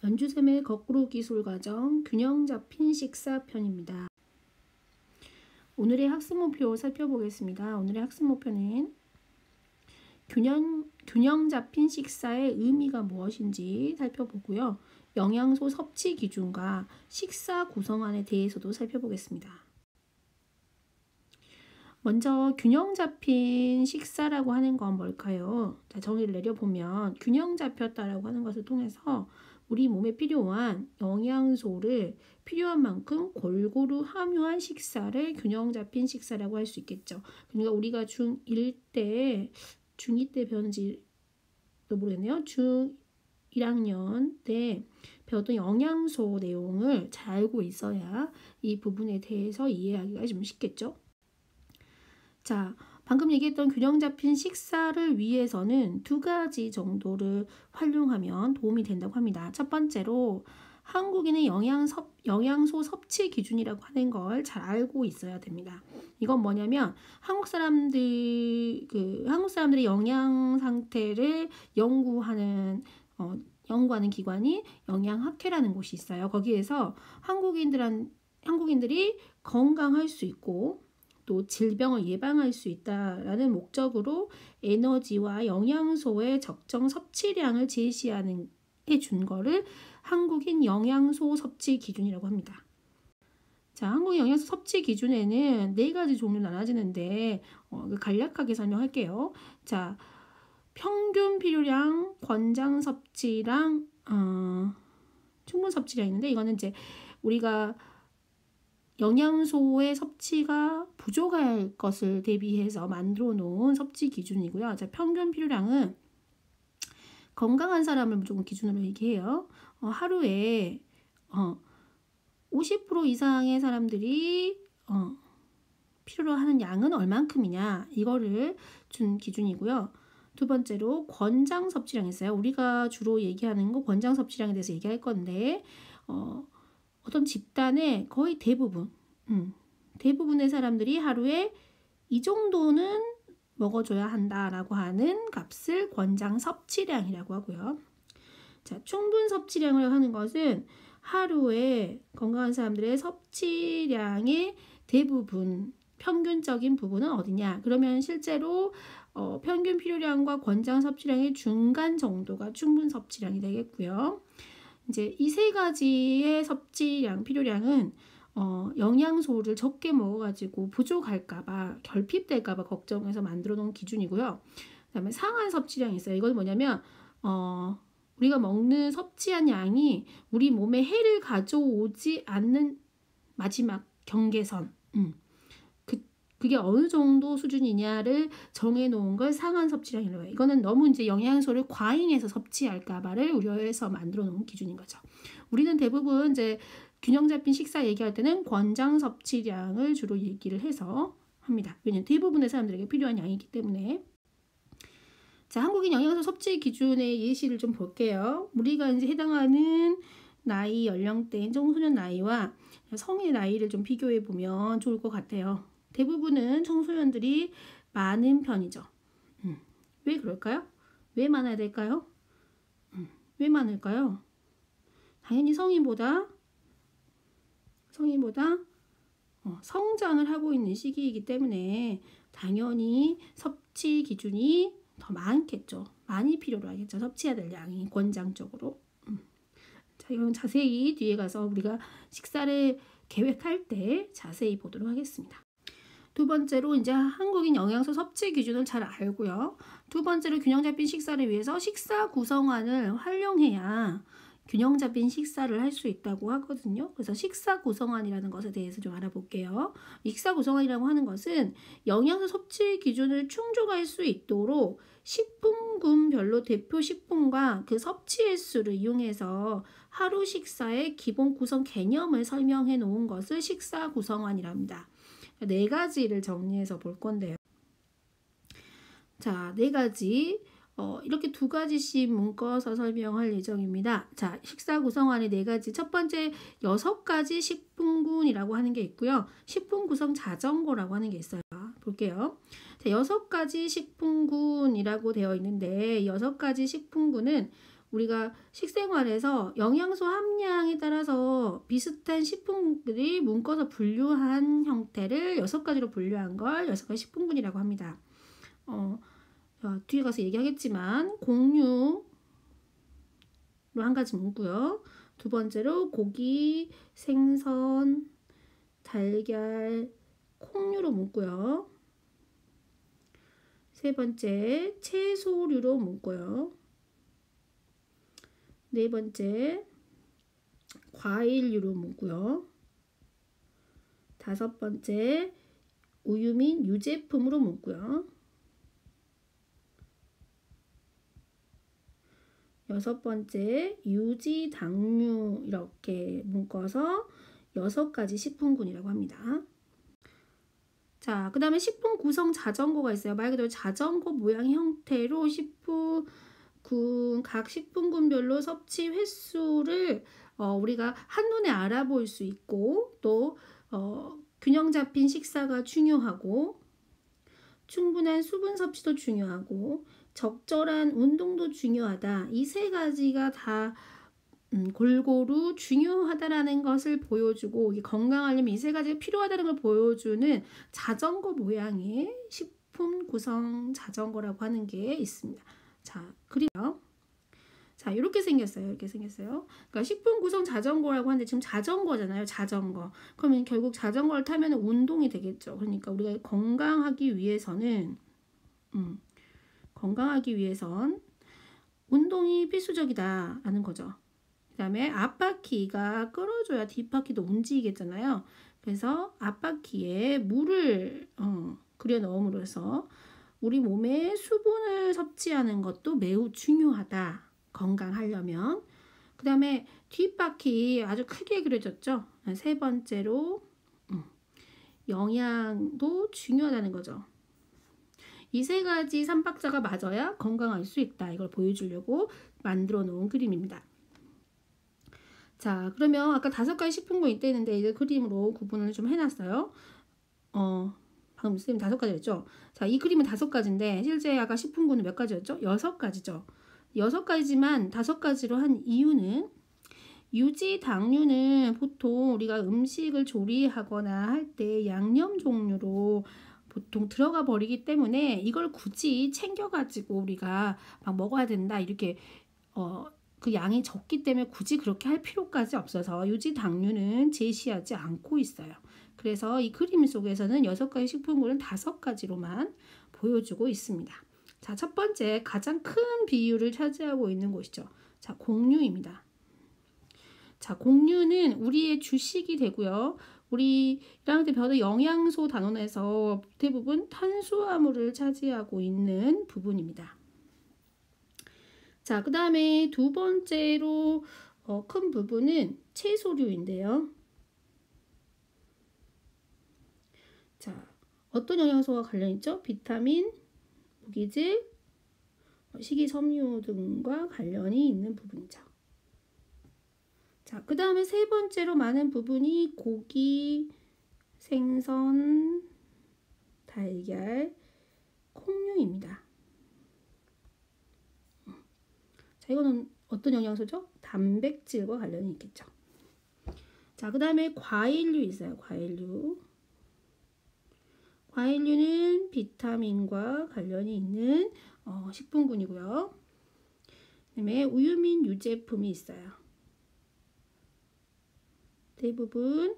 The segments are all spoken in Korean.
연주쌤의 거꾸로 기술 과정 균형 잡힌 식사 편입니다. 오늘의 학습 목표 살펴보겠습니다. 오늘의 학습 목표는 균형 잡힌 식사의 의미가 무엇인지 살펴보고요. 영양소 섭취 기준과 식사 구성안에 대해서도 살펴보겠습니다. 먼저 균형 잡힌 식사라고 하는 건 뭘까요? 자, 정의를 내려보면 균형 잡혔다라고 하는 것을 통해서 우리 몸에 필요한 영양소를 필요한 만큼 골고루 함유한 식사를 균형 잡힌 식사라고 할 수 있겠죠. 그러니까 우리가 중2 때 배웠는지도 모르겠네요. 중1학년 때 배웠던 영양소 내용을 잘 알고 있어야 이 부분에 대해서 이해하기가 좀 쉽겠죠. 자, 방금 얘기했던 균형 잡힌 식사를 위해서는 2가지 정도를 활용하면 도움이 된다고 합니다. 첫 번째로 한국인의 영양소 섭취 기준이라고 하는 걸 잘 알고 있어야 됩니다. 이건 뭐냐면 한국 사람들의 영양 상태를 연구하는 기관이 영양학회라는 곳이 있어요. 거기에서 한국인들이 건강할 수 있고 또 질병을 예방할 수 있다라는 목적으로 에너지와 영양소의 적정 섭취량을 해준 거를 한국인 영양소 섭취 기준이라고 합니다. 자, 한국인 영양소 섭취 기준에는 4가지 종류로 나눠지는데 간략하게 설명할게요. 자, 평균 필요량, 권장 섭취량, 충분 섭취량 있는데 이거는 이제 우리가 영양소의 섭취가 부족할 것을 대비해서 만들어 놓은 섭취 기준이고요. 자, 평균 필요량은 건강한 사람을 무조건 기준으로 얘기해요. 하루에 50% 이상의 사람들이 필요로 하는 양은 얼만큼이냐 이거를 준 기준이고요. 두 번째로 권장 섭취량 있어요. 우리가 주로 얘기하는 거 권장 섭취량에 대해서 얘기할 건데 어떤 집단의 거의 대부분의 사람들이 하루에 이 정도는 먹어줘야 한다라고 하는 값을 권장 섭취량이라고 하고요. 자, 충분 섭취량을 하는 것은 하루에 건강한 사람들의 섭취량의 대부분, 평균적인 부분은 어디냐? 그러면 실제로 평균 필요량과 권장 섭취량의 중간 정도가 충분 섭취량이 되겠고요. 이제 이 3가지의 섭취량, 필요량은 영양소를 적게 먹어가지고 부족할까봐, 결핍될까봐 걱정해서 만들어 놓은 기준이고요. 그 다음에 상한 섭취량이 있어요. 이건 뭐냐면 우리가 섭취한 양이 우리 몸에 해를 가져오지 않는 마지막 경계선, 그게 어느 정도 수준이냐를 정해놓은 걸 상한 섭취량이라고 해요. 이거는 너무 이제 영양소를 과잉해서 섭취할까봐를 우려해서 만들어 놓은 기준인 거죠. 우리는 대부분 이제 균형 잡힌 식사 얘기할 때는 권장 섭취량을 주로 얘기를 해서 합니다. 왜냐하면 대부분의 사람들에게 필요한 양이기 때문에. 자, 한국인 영양소 섭취 기준의 예시를 좀 볼게요. 우리가 이제 해당하는 나이, 연령대인 청소년 나이와 성인 나이를 좀 비교해 보면 좋을 것 같아요. 대부분은 청소년들이 많은 편이죠. 왜 그럴까요? 왜 많아야 될까요? 왜 많을까요? 당연히 성인보다 성장을 하고 있는 시기이기 때문에 당연히 섭취 기준이 더 많겠죠. 많이 필요로 하겠죠. 섭취해야 될 양이 권장적으로. 자, 이건 자세히 뒤에 가서 우리가 식사를 계획할 때 자세히 보도록 하겠습니다. 두 번째로 이제 한국인 영양소 섭취 기준을 잘 알고요. 두 번째로 균형 잡힌 식사를 위해서 식사 구성안을 활용해야 균형 잡힌 식사를 할 수 있다고 하거든요. 그래서 식사 구성안이라는 것에 대해서 좀 알아볼게요. 식사 구성안이라고 하는 것은 영양소 섭취 기준을 충족할 수 있도록 식품군별로 대표 식품과 그 섭취 횟수를 이용해서 하루 식사의 기본 구성 개념을 설명해 놓은 것을 식사 구성안이랍니다. 4가지를 정리해서 볼 건데요. 자, 4가지 이렇게 2가지씩 묶어서 설명할 예정입니다. 자, 식사 구성안의 4가지. 첫 번째 6가지 식품군이라고 하는 게 있고요. 식품 구성 자전거라고 하는 게 있어요. 볼게요. 자, 6가지 식품군이라고 되어 있는데 6가지 식품군은 우리가 식생활에서 영양소 함량에 따라서 비슷한 식품들이 묶어서 분류한 형태를 6가지로 분류한 걸 6가지 식품군이라고 합니다. 뒤에 가서 얘기하겠지만 곡류로 한 가지 묶고요. 두 번째로 고기, 생선, 달걀, 콩류로 묶고요. 세 번째 채소류로 묶고요. 네 번째 과일류로 묶고요. 다섯 번째 우유 및 유제품으로 묶고요. 여섯 번째 유지 당류 이렇게 묶어서 6가지 식품군이라고 합니다. 자, 그 다음에 식품 구성 자전거가 있어요. 말 그대로 자전거 모양 형태로 각 식품군별로 섭취 횟수를 우리가 한눈에 알아볼 수 있고 또 균형 잡힌 식사가 중요하고 충분한 수분 섭취도 중요하고 적절한 운동도 중요하다. 이 3가지가 다 골고루 중요하다라는 것을 보여주고 건강하려면 이 3가지가 필요하다는 걸 보여주는 자전거 모양의 식품 구성 자전거라고 하는 게 있습니다. 자, 그리고요. 자, 이렇게 생겼어요. 이렇게 생겼어요. 그러니까 식품 구성 자전거라고 하는데 지금 자전거잖아요. 자전거. 그러면 결국 자전거를 타면 운동이 되겠죠. 그러니까 우리가 건강하기 위해선 운동이 필수적이다라는 거죠. 그 다음에 앞바퀴가 끌어줘야 뒷바퀴도 움직이겠잖아요. 그래서 앞바퀴에 물을 그려 넣음으로써 우리 몸에 수분을 섭취하는 것도 매우 중요하다. 건강하려면. 그 다음에 뒷바퀴 아주 크게 그려졌죠. 세 번째로 영양도 중요하다는 거죠. 이 3가지 삼박자가 맞아야 건강할 수 있다. 이걸 보여주려고 만들어 놓은 그림입니다. 자, 그러면 아까 5가지 식품군 있다는데 이제 그림으로 구분을 좀 해놨어요. 방금 선생님 5가지 했죠. 자, 이 그림은 5가지인데 실제 아까 식품군은 몇 가지였죠? 6가지죠. 6가지지만 5가지로 한 이유는 유지 당류는 보통 우리가 음식을 조리하거나 할 때 양념 종류로 보통 들어가 버리기 때문에 이걸 굳이 챙겨가지고 우리가 막 먹어야 된다 이렇게 그 양이 적기 때문에 굳이 그렇게 할 필요까지 없어서 유지 당류는 제시하지 않고 있어요. 그래서 이 그림 속에서는 6가지 식품군은 5가지로만 보여주고 있습니다. 자, 첫 번째 가장 큰 비율을 차지하고 있는 곳이죠. 자, 곡류입니다. 자, 곡류는 우리의 주식이 되고요. 우리 1학년 때 배웠던 영양소 단원에서 대부분 탄수화물을 차지하고 있는 부분입니다. 자, 그 다음에 두 번째로 큰 부분은 채소류인데요. 자, 어떤 영양소가 관련있죠? 비타민, 무기질, 식이섬유 등과 관련이 있는 부분이죠. 자, 그 다음에 세 번째로 많은 부분이 고기, 생선, 달걀, 콩류입니다. 자, 이거는 어떤 영양소죠? 단백질과 관련이 있겠죠. 자, 그 다음에 과일류 있어요. 과일류는 비타민과 관련이 있는 식품군이고요. 그 다음에 우유 및 유제품이 있어요. 대부분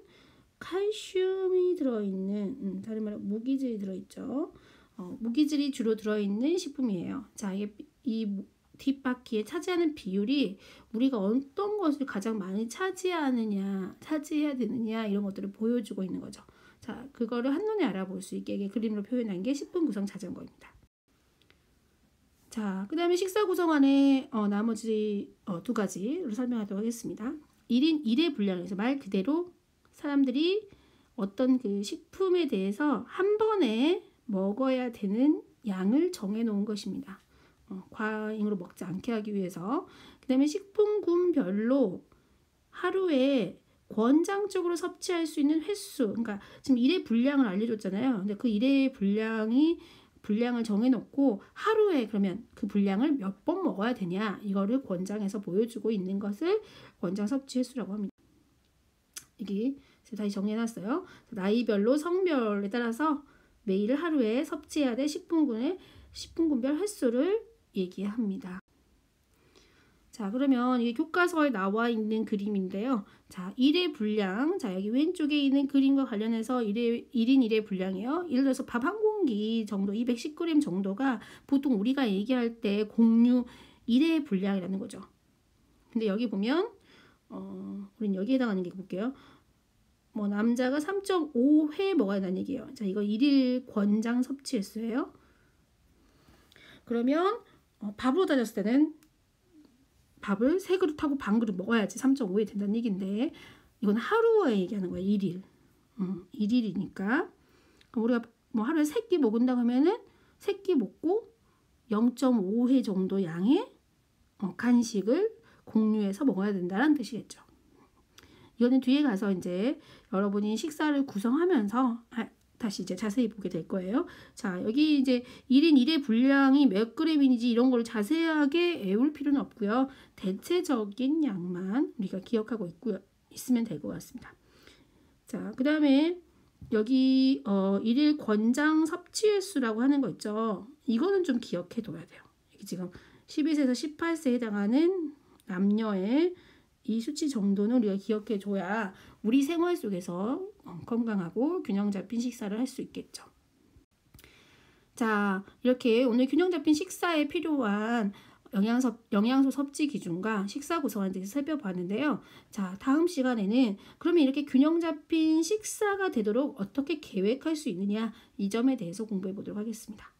칼슘이 들어있는 다른 말로 무기질이 들어있죠. 무기질이 주로 들어있는 식품이에요. 자, 이 뒷바퀴에 차지하는 비율이 우리가 어떤 것을 가장 많이 차지해야 되느냐 이런 것들을 보여주고 있는 거죠. 자, 그거를 한눈에 알아볼 수 있게 그림으로 표현한 게 식품 구성 자전거입니다. 자, 그 다음에 식사 구성안에 나머지 2가지로 설명하도록 하겠습니다. 1인 1회 분량에서 말 그대로 사람들이 어떤 그 식품에 대해서 한 번에 먹어야 되는 양을 정해 놓은 것입니다. 과잉으로 먹지 않게 하기 위해서. 그 다음에 식품군별로 하루에 권장적으로 섭취할 수 있는 횟수, 그러니까 지금 1회 분량을 알려줬잖아요. 근데 그 1회 분량이 분량을 정해놓고 하루에 그러면 그 분량을 몇 번 먹어야 되냐 이거를 권장해서 보여주고 있는 것을 권장 섭취 횟수라고 합니다. 여기 제가 다시 정리해놨어요. 나이별로 성별에 따라서 매일 하루에 섭취해야 될 식품군별 횟수를 얘기합니다. 자, 그러면 이게 교과서에 나와 있는 그림인데요. 자, 일의 분량. 자, 여기 왼쪽에 있는 그림과 관련해서 1인 1의 분량이에요. 예를 들어서 밥 한 공기 정도, 210g 정도가 보통 우리가 얘기할 때 공유 1의 분량이라는 거죠. 근데 여기 보면, 우린 여기에 해당하는 게 볼게요. 뭐, 남자가 3.5회 먹어야 한다는 얘기예요. 자, 이거 1일 권장 섭취 횟수예요. 그러면, 밥으로 따졌을 때는 밥을 3그릇하고 반 그릇 먹어야지 3.5에 된다는 얘기인데 이건 하루에 얘기하는 거예요. 1일. 1일이니까 그럼 우리가 뭐 하루에 3끼 먹는다고 하면은 3끼 먹고 0.5회 정도 양의 간식을 공유해서 먹어야 된다는 뜻이겠죠. 이거는 뒤에 가서 이제 여러분이 식사를 구성하면서 다시 이제 자세히 보게 될 거예요. 자, 여기 이제 1인 1의 분량이 몇 그램인지 이런 걸 자세하게 외울 필요는 없고요. 대체적인 양만 우리가 기억하고 있으면 될 것 같습니다. 자, 그 다음에 여기 1일 권장 섭취 횟수라고 하는 거 있죠. 이거는 좀 기억해 둬야 돼요. 여기 지금 12세에서 18세에 해당하는 남녀의 이 수치 정도는 우리가 기억해 줘야 우리 생활 속에서 건강하고 균형 잡힌 식사를 할 수 있겠죠. 자, 이렇게 오늘 균형 잡힌 식사에 필요한 영양소 섭취 기준과 식사 구성에 대해서 살펴봤는데요. 자, 다음 시간에는 그러면 이렇게 균형 잡힌 식사가 되도록 어떻게 계획할 수 있느냐 이 점에 대해서 공부해 보도록 하겠습니다.